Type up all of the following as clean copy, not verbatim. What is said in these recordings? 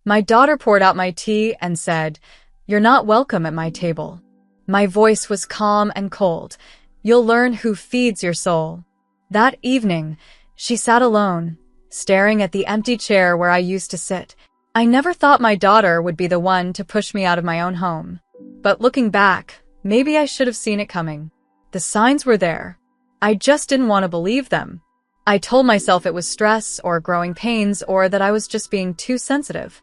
My daughter poured out my tea and said, "You're not welcome at my table." My voice was calm and cold. "You'll learn who feeds your soul." That evening, she sat alone, staring at the empty chair where I used to sit. I never thought my daughter would be the one to push me out of my own home. But looking back, maybe I should have seen it coming. The signs were there. I just didn't want to believe them. I told myself it was stress or growing pains or that I was just being too sensitive.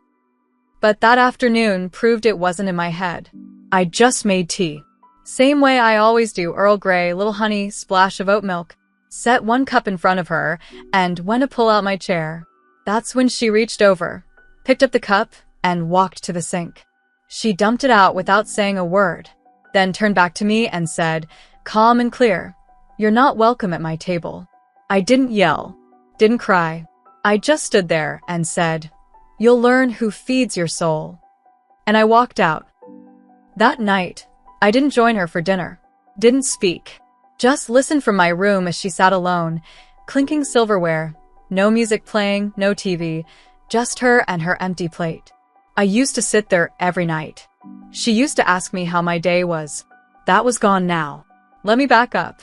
But that afternoon proved it wasn't in my head. I just made tea. Same way I always do, Earl Grey, little honey, splash of oat milk. Set one cup in front of her and went to pull out my chair. That's when she reached over, picked up the cup, and walked to the sink. She dumped it out without saying a word, then turned back to me and said, calm and clear, "You're not welcome at my table." I didn't yell, didn't cry. I just stood there and said, "You'll learn who feeds your soul." And I walked out. That night, I didn't join her for dinner, didn't speak, just listened from my room as she sat alone, clinking silverware, no music playing, no TV, just her and her empty plate. I used to sit there every night. She used to ask me how my day was. That was gone now. Let me back up.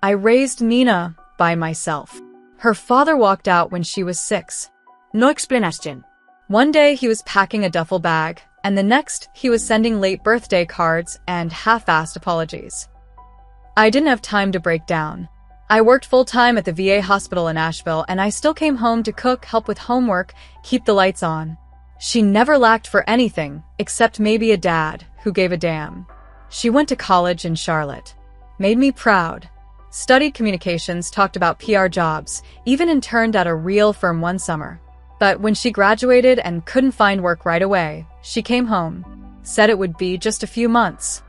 I raised Nina by myself. Her father walked out when she was 6. No explanation. One day he was packing a duffel bag, and the next he was sending late birthday cards and half-assed apologies. I didn't have time to break down. I worked full-time at the VA hospital in Asheville, and I still came home to cook, help with homework, keep the lights on. She never lacked for anything, except maybe a dad who gave a damn. She went to college in Charlotte. Made me proud. Studied communications, talked about PR jobs, even interned at a real firm one summer. But when she graduated and couldn't find work right away, she came home, said it would be just a few months.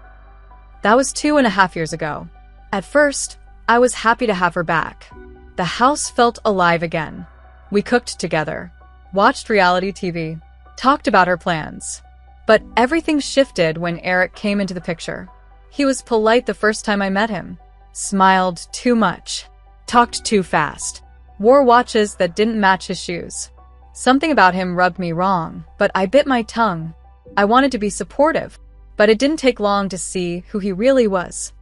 That was 2.5 years ago. At first, I was happy to have her back. The house felt alive again. We cooked together, watched reality TV, talked about her plans. But everything shifted when Eric came into the picture. He was polite the first time I met him, smiled too much, talked too fast, wore watches that didn't match his shoes. Something about him rubbed me wrong, but I bit my tongue. I wanted to be supportive, but it didn't take long to see who he really was.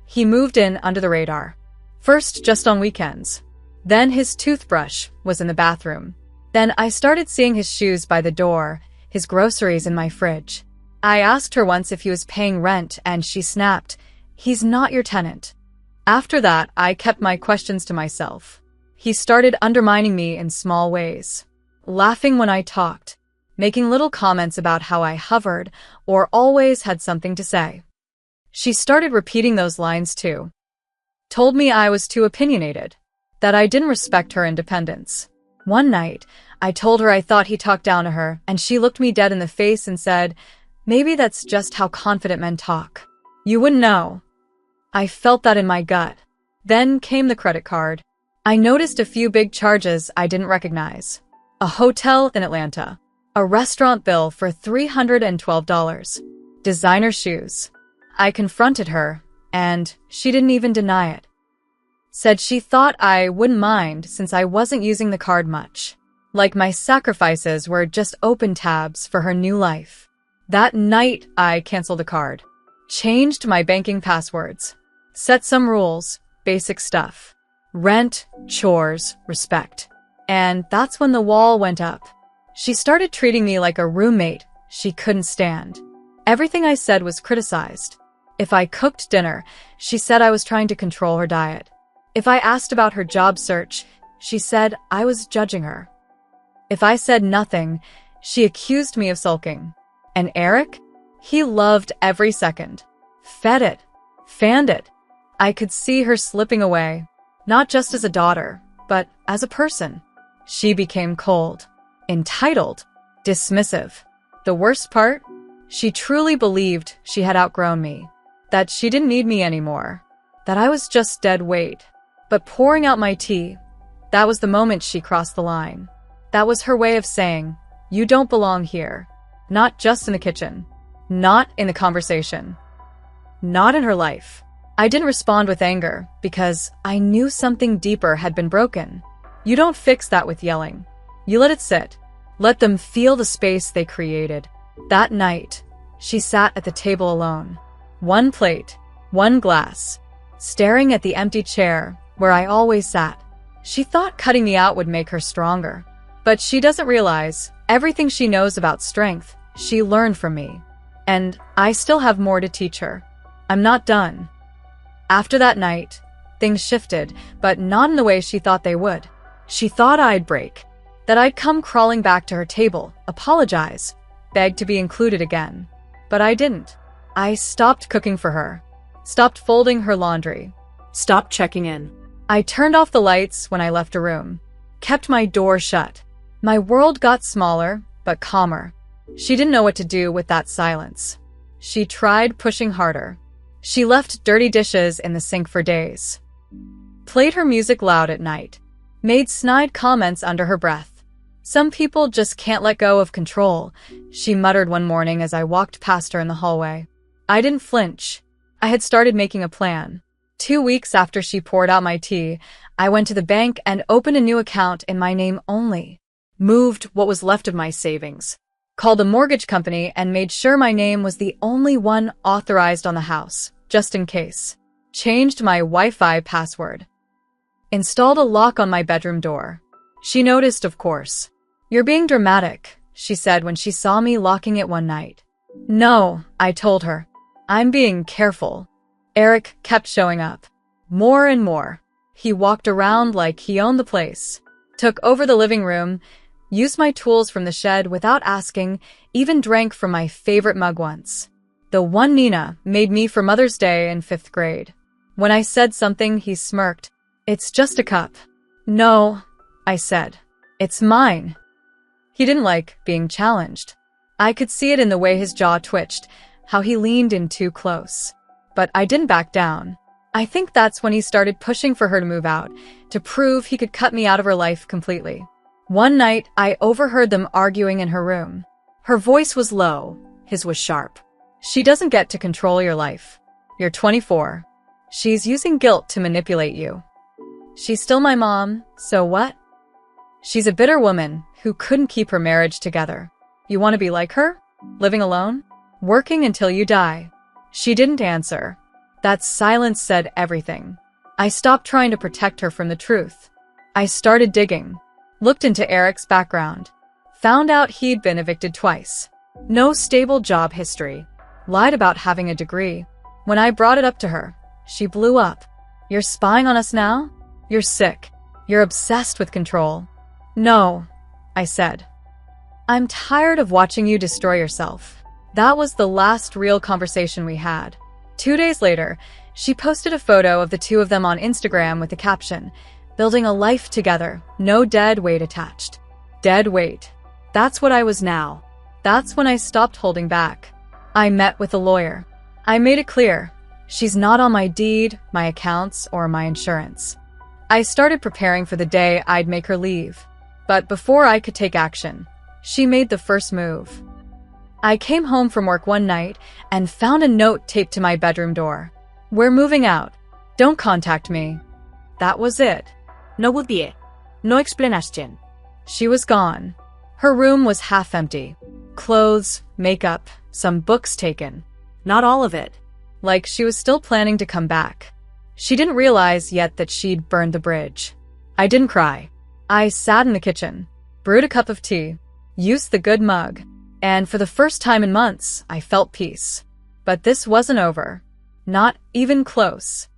He moved in under the radar. First, just on weekends. Then his toothbrush was in the bathroom. Then I started seeing his shoes by the door, his groceries in my fridge. I asked her once if he was paying rent, and she snapped, "He's not your tenant." After that, I kept my questions to myself. He started undermining me in small ways, laughing when I talked, making little comments about how I hovered or always had something to say. She started repeating those lines too. Told me I was too opinionated, that I didn't respect her independence. One night, I told her I thought he talked down to her, and she looked me dead in the face and said, "Maybe that's just how confident men talk. You wouldn't know." I felt that in my gut. Then came the credit card. I noticed a few big charges I didn't recognize. A hotel in Atlanta, a restaurant bill for $312, designer shoes. I confronted her, and she didn't even deny it. Said she thought I wouldn't mind since I wasn't using the card much. Like my sacrifices were just open tabs for her new life. That night, I canceled the card. Changed my banking passwords. Set some rules, basic stuff. Rent, chores, respect. And that's when the wall went up. She started treating me like a roommate she couldn't stand. Everything I said was criticized. If I cooked dinner, she said I was trying to control her diet. If I asked about her job search, she said I was judging her. If I said nothing, she accused me of sulking. And Eric? He loved every second. Fed it. Fanned it. I could see her slipping away, not just as a daughter, but as a person. She became cold, entitled, dismissive. The worst part? She truly believed she had outgrown me, that she didn't need me anymore, that I was just dead weight. But pouring out my tea, that was the moment she crossed the line. That was her way of saying, "You don't belong here." Not just in the kitchen, not in the conversation, not in her life. I didn't respond with anger because I knew something deeper had been broken. You don't fix that with yelling. You let it sit. Let them feel the space they created. That night, she sat at the table alone. One plate, one glass, staring at the empty chair where I always sat. She thought cutting me out would make her stronger. But she doesn't realize everything she knows about strength, she learned from me. And I still have more to teach her. I'm not done. After that night, things shifted, but not in the way she thought they would. She thought I'd break, that I'd come crawling back to her table, apologize, beg to be included again. But I didn't. I stopped cooking for her, stopped folding her laundry, Stop checking in. I turned off the lights when I left a room, kept my door shut. My world got smaller, but calmer. She didn't know what to do with that silence. She tried pushing harder. She left dirty dishes in the sink for days, played her music loud at night, made snide comments under her breath. Some people just can't let go of control, she muttered one morning as I walked past her in the hallway. I didn't flinch. I had started making a plan. 2 weeks after she poured out my tea, I went to the bank and opened a new account in my name only. Moved what was left of my savings, called a mortgage company and made sure my name was the only one authorized on the house, just in case. Changed my Wi-Fi password. Installed a lock on my bedroom door. She noticed, of course. You're being dramatic, she said when she saw me locking it one night. No, I told her. I'm being careful. Eric kept showing up. More and more. He walked around like he owned the place. Took over the living room, used my tools from the shed without asking, even drank from my favorite mug once. The one Nina made me for Mother's Day in 5th grade. When I said something, he smirked. It's just a cup. No, I said. It's mine. He didn't like being challenged. I could see it in the way his jaw twitched, how he leaned in too close. But I didn't back down. I think that's when he started pushing for her to move out, to prove he could cut me out of her life completely. One night, I overheard them arguing in her room. Her voice was low, his was sharp. She doesn't get to control your life. You're 24. She's using guilt to manipulate you. She's still my mom, so what? She's a bitter woman who couldn't keep her marriage together. You want to be like her? Living alone? Working until you die? She didn't answer. That silence said everything. I stopped trying to protect her from the truth. I started digging. Looked into Eric's background. Found out he'd been evicted twice. No stable job history. Lied about having a degree. When I brought it up to her, she blew up. You're spying on us now? You're sick. You're obsessed with control. No, I said. I'm tired of watching you destroy yourself. That was the last real conversation we had. 2 days later, she posted a photo of the two of them on Instagram with the caption, "Building a life together, no dead weight attached." Dead weight. That's what I was now. That's when I stopped holding back. I met with a lawyer. I made it clear. She's not on my deed, my accounts, or my insurance. I started preparing for the day I'd make her leave. But before I could take action, she made the first move. I came home from work one night and found a note taped to my bedroom door. We're moving out. Don't contact me. That was it. No budie. No explanation. She was gone. Her room was half empty. Clothes, makeup, some books taken. Not all of it. Like she was still planning to come back. She didn't realize yet that she'd burned the bridge. I didn't cry. I sat in the kitchen, brewed a cup of tea, used the good mug, and for the first time in months, I felt peace. But this wasn't over. Not even close.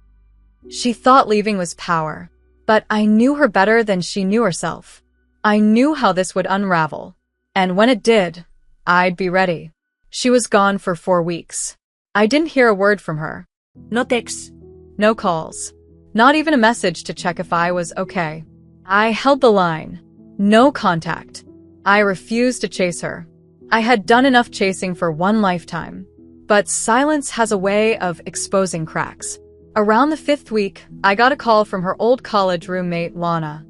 She thought leaving was power, but I knew her better than she knew herself. I knew how this would unravel, and when it did, I'd be ready. She was gone for 4 weeks. I didn't hear a word from her. No texts. No calls. Not even a message to check if I was okay. I held the line. No contact. I refused to chase her. I had done enough chasing for one lifetime. But silence has a way of exposing cracks. Around the 5th week, I got a call from her old college roommate, Lana.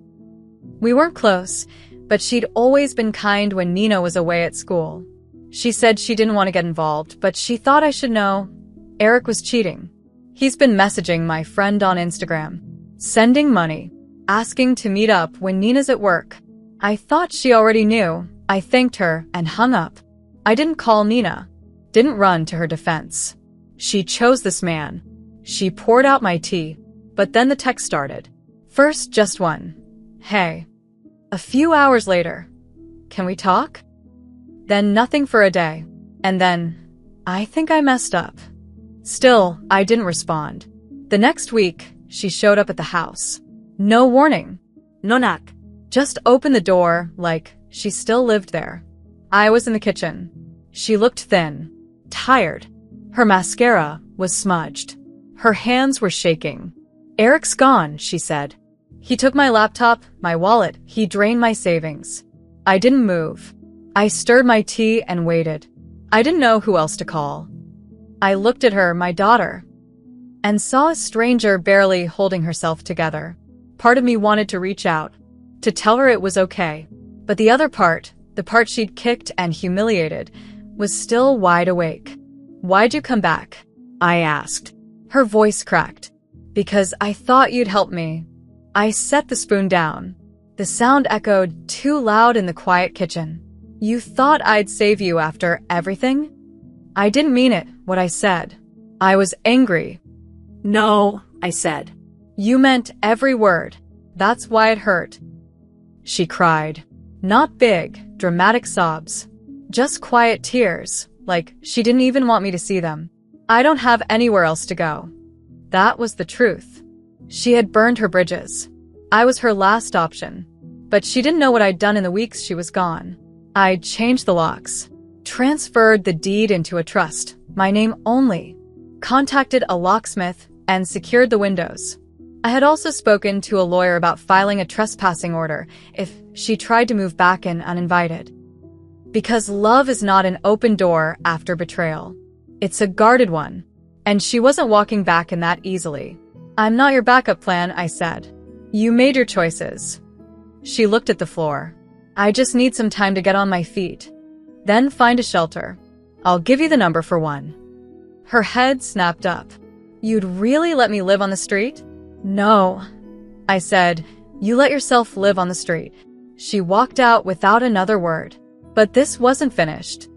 We weren't close, but she'd always been kind when Nina was away at school. She said she didn't want to get involved, but she thought I should know. Eric was cheating. He's been messaging my friend on Instagram, sending money, asking to meet up when Nina's at work. I thought she already knew. I thanked her and hung up. I didn't call Nina. Didn't run to her defense. She chose this man. She poured out my tea. But then the text started. First, just one. Hey. A few hours later. Can we talk? Then nothing for a day. And then, I think I messed up. Still, I didn't respond. The next week, she showed up at the house. No warning. No knock. Just opened the door like she still lived there. I was in the kitchen. She looked thin, tired. Her mascara was smudged. Her hands were shaking. Eric's gone, she said. He took my laptop, my wallet, he drained my savings. I didn't move. I stirred my tea and waited. I didn't know who else to call. I looked at her, my daughter, and saw a stranger barely holding herself together. Part of me wanted to reach out, to tell her it was okay. But the other part, the part she'd kicked and humiliated, was still wide awake. Why'd you come back? I asked. Her voice cracked. Because I thought you'd help me. I set the spoon down. The sound echoed too loud in the quiet kitchen. You thought I'd save you after everything? I didn't mean it, what I said. I was angry. No, I said. You meant every word. That's why it hurt. She cried. Not big, dramatic sobs. Just quiet tears, like she didn't even want me to see them. I don't have anywhere else to go. That was the truth. She had burned her bridges. I was her last option. But she didn't know what I'd done in the weeks she was gone. I'd changed the locks, transferred the deed into a trust, my name only, contacted a locksmith, and secured the windows. I had also spoken to a lawyer about filing a trespassing order if she tried to move back in uninvited. Because love is not an open door after betrayal. It's a guarded one. And she wasn't walking back in that easily. I'm not your backup plan, I said. You made your choices. She looked at the floor. I just need some time to get on my feet. Then find a shelter. I'll give you the number for one. Her head snapped up. You'd really let me live on the street? No. I said, you let yourself live on the street. She walked out without another word. But this wasn't finished.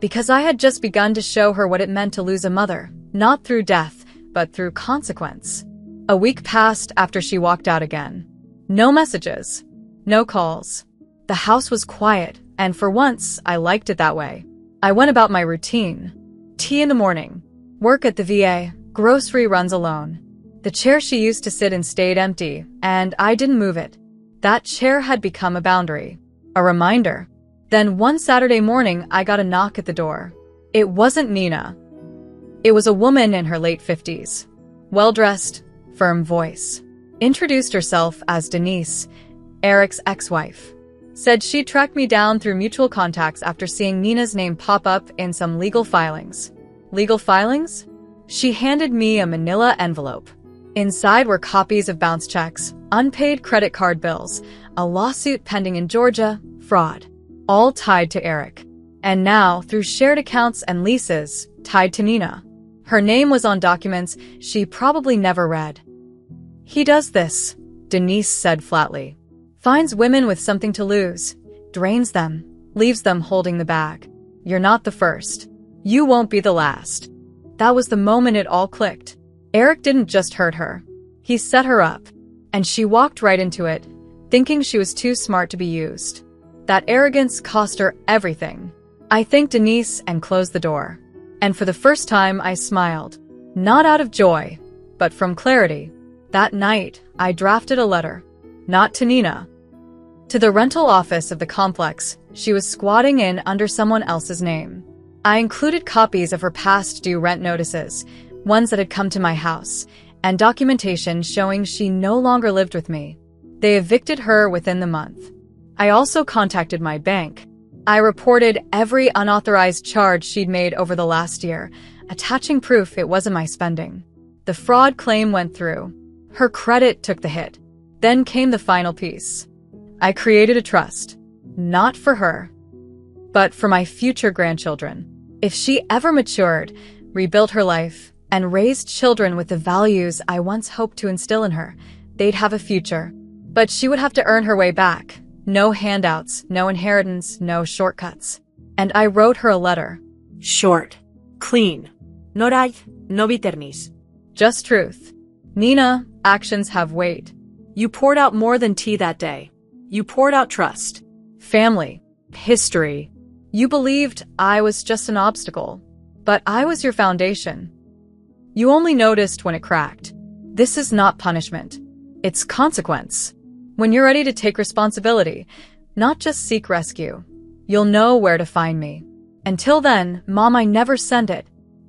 Because I had just begun to show her what it meant to lose a mother, not through death, but through consequence. A week passed after she walked out again. No messages. No calls. The house was quiet, and for once, I liked it that way. I went about my routine. Tea in the morning. Work at the VA. Grocery runs alone. The chair she used to sit in stayed empty, and I didn't move it. That chair had become a boundary. A reminder. Then one Saturday morning, I got a knock at the door. It wasn't Nina. It was a woman in her late 50s. Well-dressed, firm voice. Introduced herself as Denise, Eric's ex-wife. Said she'd tracked me down through mutual contacts after seeing Nina's name pop up in some legal filings. Legal filings? She handed me a manila envelope. Inside were copies of bounce checks, unpaid credit card bills, a lawsuit pending in Georgia, fraud. All tied to Eric. And now, through shared accounts and leases, tied to Nina. Her name was on documents she probably never read. He does this, Denise said flatly. Finds women with something to lose, drains them, leaves them holding the bag. You're not the first. You won't be the last. That was the moment it all clicked. Eric didn't just hurt her. He set her up. And she walked right into it, thinking she was too smart to be used. That arrogance cost her everything. I thanked Denise and closed the door. And for the first time, I smiled. Not out of joy, but from clarity. That night, I drafted a letter. Not to Nina. To the rental office of the complex she was squatting in under someone else's name. I included copies of her past due rent notices, ones that had come to my house, and documentation showing she no longer lived with me. They evicted her within the month. I also contacted my bank. I reported every unauthorized charge she'd made over the last year, attaching proof it wasn't my spending. The fraud claim went through. Her credit took the hit. Then came the final piece. I created a trust. Not for her, but for my future grandchildren. If she ever matured, rebuilt her life, and raised children with the values I once hoped to instill in her, they'd have a future. But she would have to earn her way back, No handouts, no inheritance, no shortcuts. And I wrote her a letter. Short. Clean. No raj, no bitterness. Just truth. Nina, actions have weight. You poured out more than tea that day. You poured out trust. Family. History. You believed I was just an obstacle, but I was your foundation. You only noticed when it cracked. This is not punishment. It's consequence. When you're ready to take responsibility, not just seek rescue, you'll know where to find me. Until then, Mom, I never send it.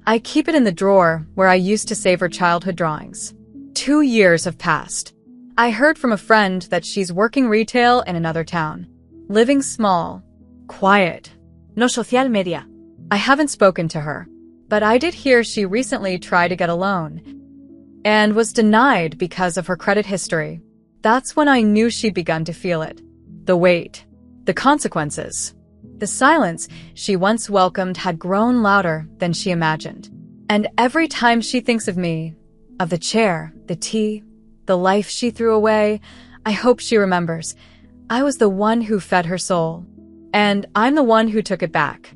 I keep it in the drawer where I used to save her childhood drawings. 2 years have passed. I heard from a friend that she's working retail in another town. Living small. Quiet. No social media. I haven't spoken to her, but I did hear she recently tried to get a loan and was denied because of her credit history. That's when I knew she'd begun to feel it. The weight. The consequences. The silence she once welcomed had grown louder than she imagined. And every time she thinks of me, of the chair, the tea, the life she threw away, I hope she remembers I was the one who fed her soul. And I'm the one who took it back.